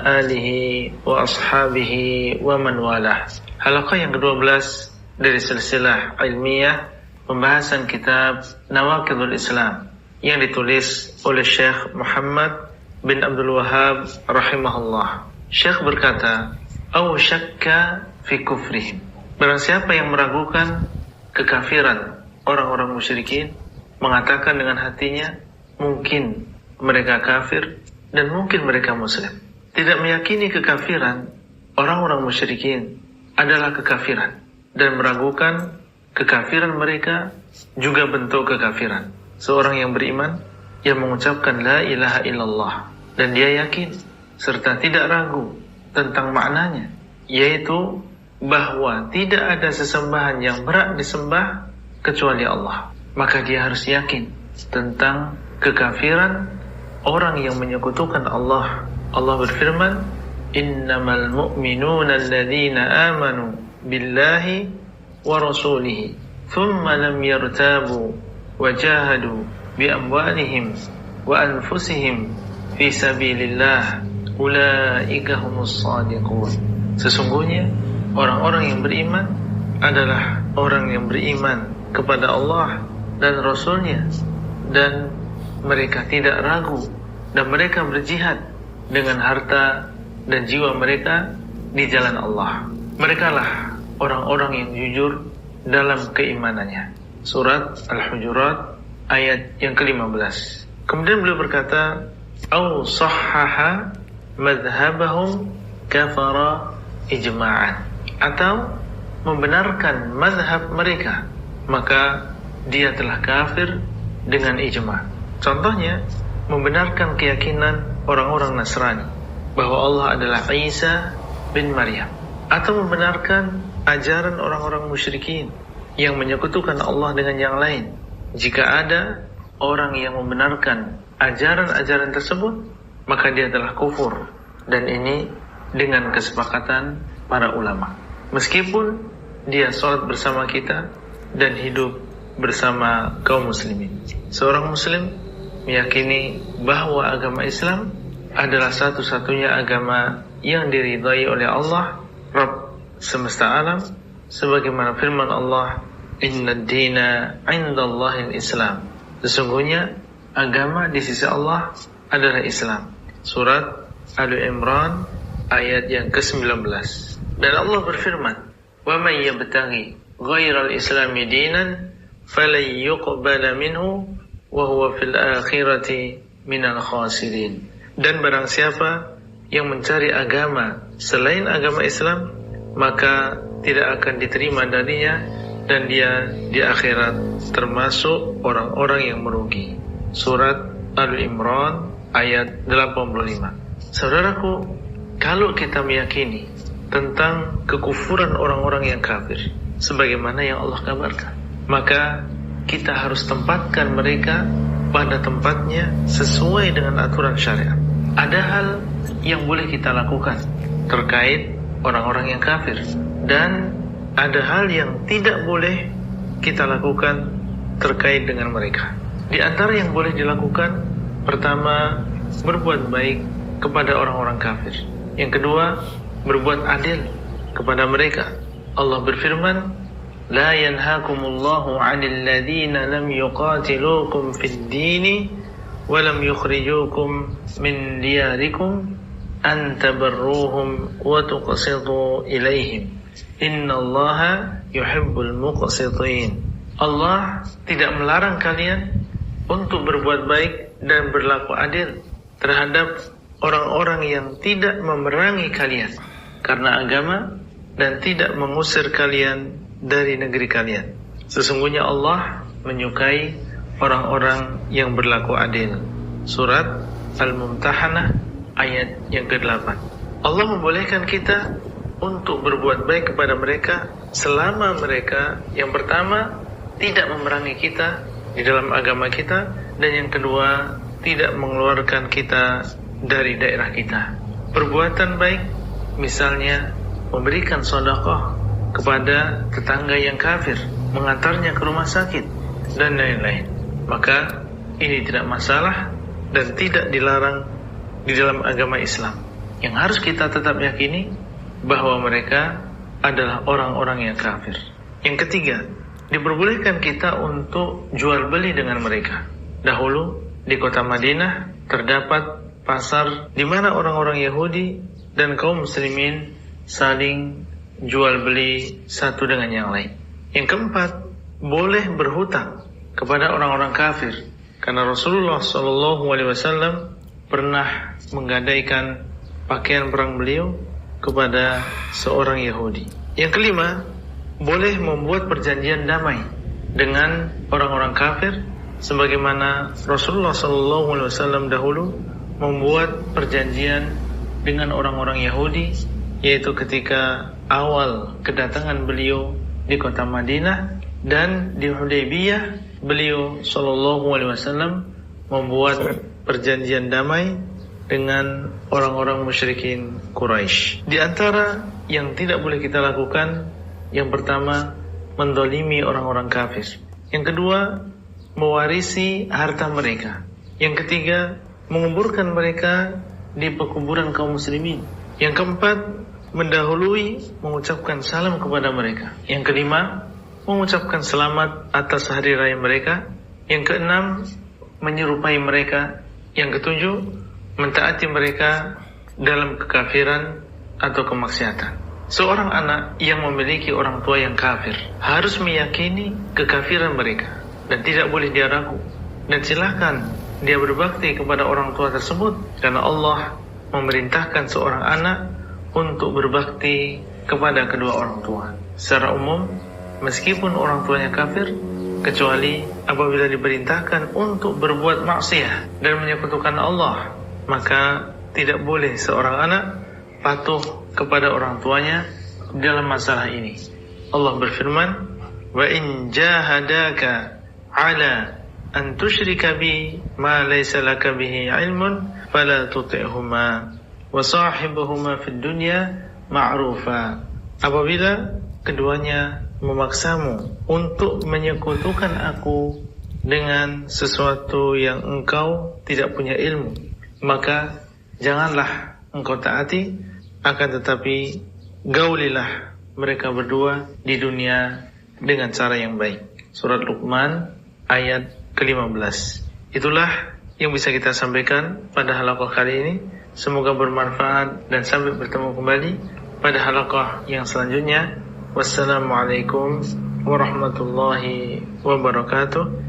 alihi wa ashabihi wa man walah. Halaqah yang ke-12 dari silsilah ilmiah pembahasan kitab Nawaqidul Islam yang ditulis oleh Syekh Muhammad bin Abdul Wahhab rahimahullah. Syekh berkata, "Aw syakka fi kufrihim." Barang siapa yang meragukan kekafiran orang-orang musyrikin, mengatakan dengan hatinya mungkin mereka kafir dan mungkin mereka muslim. Tidak meyakini kekafiran orang-orang musyrikin adalah kekafiran dan meragukan kekafiran mereka juga bentuk kekafiran. Seorang yang beriman yang mengucapkan la ilaha illallah dan dia yakin serta tidak ragu tentang maknanya, yaitu bahwa tidak ada sesembahan yang berhak disembah kecuali Allah, maka dia harus yakin tentang kekafiran orang yang menyekutukan Allah. Allah berfirman, "Innamal mu'minuna alladzina amanu billahi wa rasulihi thumma lam yartabu wa jahadu bi amwalihim wa anfusihim fi sabilillah ulaika humus shadiqun." Sesungguhnya orang-orang yang beriman adalah orang yang beriman kepada Allah dan Rasulnya, dan mereka tidak ragu dan mereka berjihad dengan harta dan jiwa mereka di jalan Allah. Merekalah orang-orang yang jujur dalam keimanannya. Surat Al-Hujurat ayat yang ke-15. Kemudian beliau berkata, "Au sahhaha madhhabahum kafara ijma'an." Atau membenarkan mazhab mereka, maka dia telah kafir dengan ijma'. Contohnya, membenarkan keyakinan orang-orang Nasrani bahwa Allah adalah Isa bin Maryam, atau membenarkan ajaran orang-orang musyrikin yang menyekutukan Allah dengan yang lain. Jika ada orang yang membenarkan ajaran-ajaran tersebut, maka dia telah kufur, dan ini dengan kesepakatan para ulama. Meskipun dia sholat bersama kita dan hidup bersama kaum muslimin. Seorang muslim meyakini bahwa agama Islam adalah satu-satunya agama yang diridhai oleh Allah, Rabb semesta alam, sebagaimana firman Allah, "Innad dina 'indallahil Islam." Sesungguhnya agama di sisi Allah adalah Islam. Surat Ali Imran ayat yang ke-19. Dan Allah berfirman, "Wa may yabtaghi ghairal islami dinan falan yuqbala minhu wa huwa fil akhirati minal khasirin." Dan barang siapa yang mencari agama selain agama Islam, maka tidak akan diterima darinya, dan dia di akhirat termasuk orang-orang yang merugi. Surat Al-Imran ayat 85. Saudaraku, kalau kita meyakini tentang kekufuran orang-orang yang kafir sebagaimana yang Allah kabarkan, maka kita harus tempatkan mereka pada tempatnya sesuai dengan aturan syariat. Ada hal yang boleh kita lakukan terkait orang-orang yang kafir, dan ada hal yang tidak boleh kita lakukan terkait dengan mereka. Di antara yang boleh dilakukan, pertama, berbuat baik kepada orang-orang kafir. Yang kedua, berbuat adil kepada mereka. Allah berfirman, "La yanhakumullahu 'anil ladzina lam yuqatilukum fid dini wa lam yukhrijukum min diyarikum an tabarruhum wa tuqsitu ilaihim. Innallaha yuhibbul muqsitin." Allah tidak melarang kalian untuk berbuat baik dan berlaku adil terhadap orang-orang yang tidak memerangi kalian karena agama dan tidak mengusir kalian dari negeri kalian. Sesungguhnya Allah menyukai orang-orang yang berlaku adil. Surat Al-Mumtahanah ayat yang ke-8. Allah membolehkan kita untuk berbuat baik kepada mereka selama mereka, yang pertama, tidak memerangi kita di dalam agama kita, dan yang kedua, tidak mengeluarkan kita dari daerah kita. Perbuatan baik, misalnya memberikan sedekah kepada tetangga yang kafir, mengantarnya ke rumah sakit, dan lain-lain, maka ini tidak masalah dan tidak dilarang di dalam agama Islam. Yang harus kita tetap yakini bahwa mereka adalah orang-orang yang kafir. Yang ketiga, diperbolehkan kita untuk jual beli dengan mereka. Dahulu di kota Madinah terdapat pasar di mana orang-orang Yahudi dan kaum muslimin saling jual beli satu dengan yang lain. Yang keempat, boleh berhutang kepada orang-orang kafir, karena Rasulullah SAW pernah menggadaikan pakaian perang beliau kepada seorang Yahudi. Yang kelima, boleh membuat perjanjian damai dengan orang-orang kafir, sebagaimana Rasulullah SAW dahulu membuat perjanjian dengan orang-orang Yahudi, yaitu ketika awal kedatangan beliau di kota Madinah, dan di Hudaybiyah beliau SAW membuat perjanjian damai dengan orang-orang musyrikin Quraisy. Di antara yang tidak boleh kita lakukan, yang pertama, mendolimi orang-orang kafir. Yang kedua, mewarisi harta mereka. Yang ketiga, menguburkan mereka di pekuburan kaum muslimin. Yang keempat, mendahului mengucapkan salam kepada mereka. Yang kelima, mengucapkan selamat atas hari raya mereka. Yang keenam, menyerupai mereka. Yang ketujuh, mentaati mereka dalam kekafiran atau kemaksiatan. Seorang anak yang memiliki orang tua yang kafir harus meyakini kekafiran mereka dan tidak boleh dia ragu. Dan silakan dia berbakti kepada orang tua tersebut, karena Allah memerintahkan seorang anak untuk berbakti kepada kedua orang tua. Secara umum, meskipun orang tuanya kafir, kecuali apabila diperintahkan untuk berbuat maksiat dan menyekutukan Allah, maka tidak boleh seorang anak patuh kepada orang tuanya dalam masalah ini. Allah berfirman, "Wa in jahadaka 'ala an tusyrika bi ma laysa laka bihi 'ilmun fala tuti'huma wa sahibuhuma fid dunya ma'rufa." Apabila keduanya memaksamu untuk menyekutukan aku dengan sesuatu yang engkau tidak punya ilmu, maka janganlah engkau taati, akan tetapi gaulilah mereka berdua di dunia dengan cara yang baik. Surat Luqman ayat ke-15. Itulah yang bisa kita sampaikan pada halaqah kali ini. Semoga bermanfaat dan sampai bertemu kembali pada halaqah yang selanjutnya. Wassalamualaikum warahmatullahi wabarakatuh.